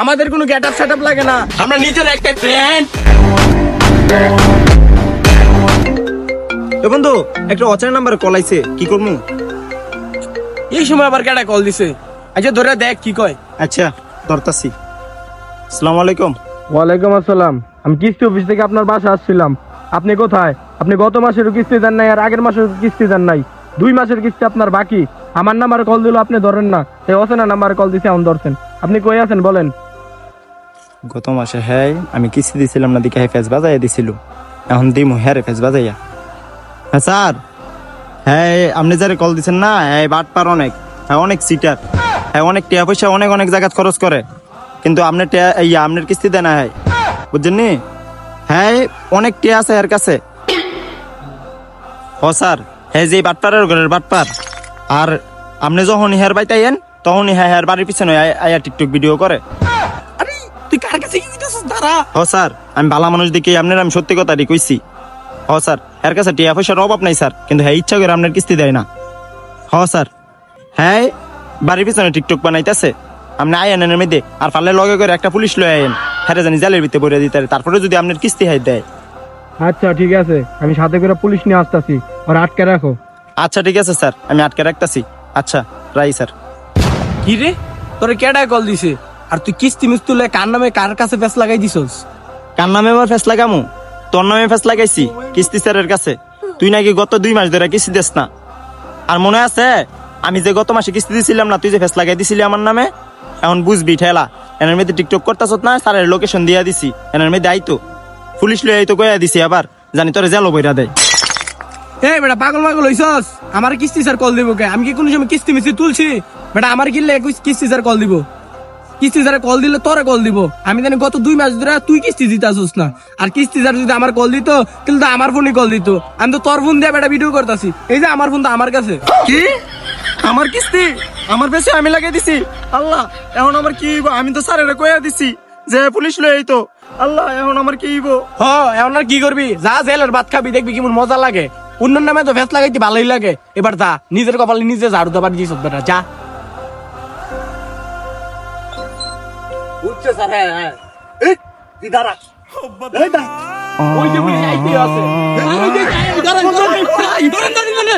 আমাদের কোনো getup setup লাগে না, আমরা নিজের একটা ব্র্যান্ড। এ বন্ধু, একটা অচেনা নাম্বারে কল আইছে, কি করমু? এই সময় আবার কেডা কল দিছে? আচ্ছা ধরে দেখ কি কয়। আচ্ছা ধরতাছি। আসসালামু আলাইকুম। ওয়ালাইকুম আসসালাম। আমি কিস্তি অফিস থেকে আপনার বাসা আসছিলাম। আপনি কোথায়? আপনি গত মাসেরও কিস্তি দেন নাই, আর আগের মাসের কিস্তি দেন নাই। 2 মাসের কিস্তি আপনার বাকি। আমার নাম্বারে কল দিল, আপনি ধরেন না। এই অচেনা নাম্বারে কল দিছে, এখন ধরছেন। আপনি কই আছেন বলেন? গত মাসে হ্যাঁ আমি কিস্তি দিছিলাম না, দিকে ফেস বাজাইয়া দিছিল। এখন দিমু হ্যাঁ ফেস বাজাইয়া। হ্যাঁ স্যার, হ্যাঁ আপনি যারে কল দিছেন না, হ্যাঁ বাটপার অনেক, হ্যাঁ অনেক সিটার, হ্যাঁ অনেক টাকা পয়সা অনেক অনেক জায়গা খরচ করে, কিন্তু আপনার আপনার কিস্তি দেয় না। হ্যাঁ বুঝছেন নি? হ্যাঁ অনেক টিয়া আছে এর কাছে। ও স্যার, হ্যাঁ যে বাটপারের ঘরের বাটপার। আর আপনি যখন হেয়ার বাইতে আইয়েন, তখনই হ্যাঁ হ্যাঁ বাড়ির পিছনে আয়া টিকটক ভিডিও করে। আরে তুই কার কাছে গিয়েছিস? দাঁড়া। হ স্যার, আমি ভালো মানুষ দেখি আপনার আমি সত্যি কথাটি কইছি। হ স্যার, এর কাছে টিয়া পয়সার অভাব নাই স্যার, কিন্তু হ্যাঁ ইচ্ছা করে আপনার কিস্তি দেয় না। হ স্যার, হ্যাঁ বাড়ির পিছনে টিকটক বানাইতেছে। আপনি আইয়েন এর মধ্যে, আর ফালে লগে করে একটা পুলিশ লয়ে আইয়েন, হ্যাঁ জানি জালের ভিতরে ভরে দিতে পারে, তারপরে যদি আপনার কিস্তি হয় দেয়। আচ্ছা ঠিক আছে, আমি সাথে করে পুলিশ নিয়ে আসতেছি, আর আটকে রাখো। আচ্ছা ঠিক আছে স্যার, আমি আটকে রাখতাছি। আচ্ছা রাই স্যার। কি রে, তোরে কেডা কল দিছে? আর তুই কিস্তি মিস্তি লয়ে কার নামে কার কাছে ফেস লাগাই দিছস? কার নামে আমার ফেস লাগামু? তোর নামে ফেস লাগাইছি কিস্তি স্যারের কাছে। তুই নাকি গত 2 মাস ধরে কিস্তি দিস না। আর মনে আছে আমি যে গত মাসে কিস্তি দিছিলাম না, তুই যে ফেস লাগাই দিছিলি আমার নামে? এখন বুঝবি ঠেলা। এনার মধ্যে টিকটক করতেছ না, স্যারের লোকেশন দিয়া দিছি, এনার মধ্যে আইতো পুলিশ লয়ে আইতো কইয়া দিছি, আবার জানি তোরে জেলও বইরা দেয়। এই বেটা পাগল পাগল হইছস? আমার কিস্তি স্যার কল দিব কে? আমি কি কোনো সময় কিস্তি মিস্তি তুলছি? বেটা আমার কিনলে কিস্তি স্যার কল দিব? কিস্তি স্যার কল দিলে তোরে কল দিব? আমি জানি গত 2 মাস ধরে তুই কিস্তি দিতাছস না। আর কিস্তি স্যার যদি আমার কল দিত, তাহলে তো আমার ফোনে কল দিত। আমি তো তোর ফোন দিয়ে বেটা ভিডিও করতাছি। এই যে আমার ফোন তো আমার কাছে। কি আমার কিস্তি আমার পেছে আমি লাগাই দিছি? আল্লাহ, এখন আমার কি হইব? আমি তো স্যারের কইয়া দিছি যে পুলিশ লয়ে আইতো। আল্লাহ, এখন আমার কি হইব? হ, এখন আর কি করবি? যা জেলের ভাত খাবি, দেখবি কেমন মজা লাগে। অন্যের নামে তো ফেস লাগাইতে ভালোই লাগে। এবার যা, নিজের কপালে নিজে ঝাড়ু দাবার দিস বেটা, যা। বুঝছে স্যার? হ্যাঁ হ্যাঁ। তুই দাঁড়া। এই দাঁড়া। ওই যে পুলিশ আইতেই আছে। এই যে, দাঁড়া, দাঁড়া, দাঁড়া, দাঁড়া, দাঁড়া।